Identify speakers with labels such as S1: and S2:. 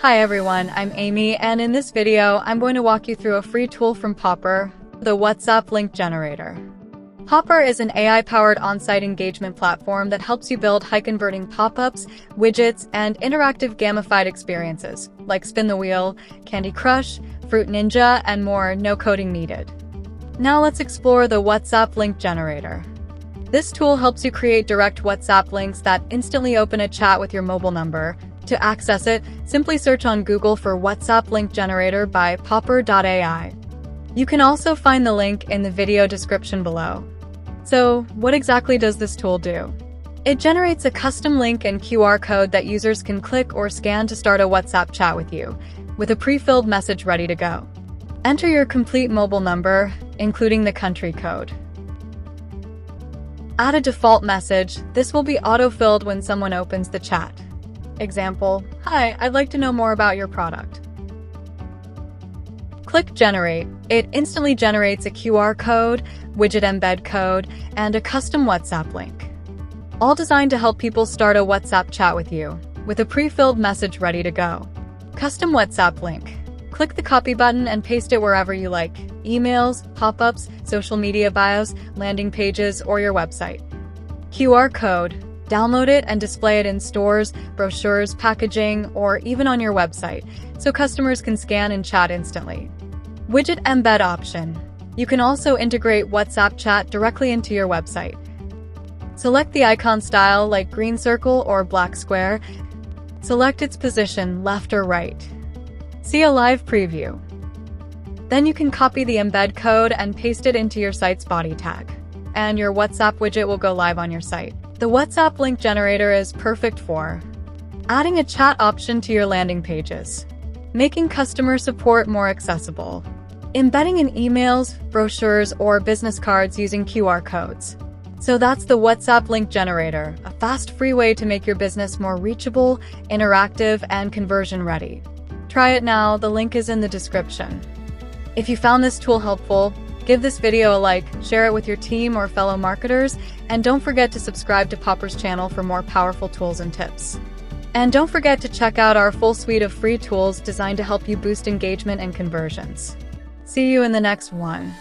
S1: Hi everyone, I'm Amy, and in this video, I'm going to walk you through a free tool from Popper, the WhatsApp link generator. Popper is an AI-powered on-site engagement platform that helps you build high-converting pop-ups, widgets, and interactive gamified experiences, like Spin the Wheel, Candy Crush, Fruit Ninja, and more, no coding needed. Now let's explore the WhatsApp link generator. This tool helps you create direct WhatsApp links that instantly open a chat with your mobile number. To access it, simply search on Google for WhatsApp link generator by popper.ai. You can also find the link in the video description below. So, what exactly does this tool do? It generates a custom link and QR code that users can click or scan to start a WhatsApp chat with you, with a pre-filled message ready to go. Enter your complete mobile number, including the country code. Add a default message. This will be auto-filled when someone opens the chat. Example, "Hi, I'd like to know more about your product." Click Generate. It instantly generates a QR code, widget embed code, and a custom WhatsApp link. All designed to help people start a WhatsApp chat with you, with a pre-filled message ready to go. Custom WhatsApp link. Click the copy button and paste it wherever you like: emails, pop-ups, social media bios, landing pages, or your website. QR code. Download it and display it in stores, brochures, packaging, or even on your website, so customers can scan and chat instantly. Widget embed option. You can also integrate WhatsApp chat directly into your website. Select the icon style like green circle or black square. Select its position, left or right. See a live preview. Then you can copy the embed code and paste it into your site's body tag, and your WhatsApp widget will go live on your site. The WhatsApp link generator is perfect for adding a chat option to your landing pages, making customer support more accessible, embedding in emails, brochures, or business cards using QR codes. So that's the WhatsApp link generator, a fast, free way to make your business more reachable, interactive, and conversion-ready. Try it now, the link is in the description. If you found this tool helpful, give this video a like, share it with your team or fellow marketers, and don't forget to subscribe to Popper's channel for more powerful tools and tips. And don't forget to check out our full suite of free tools designed to help you boost engagement and conversions. See you in the next one.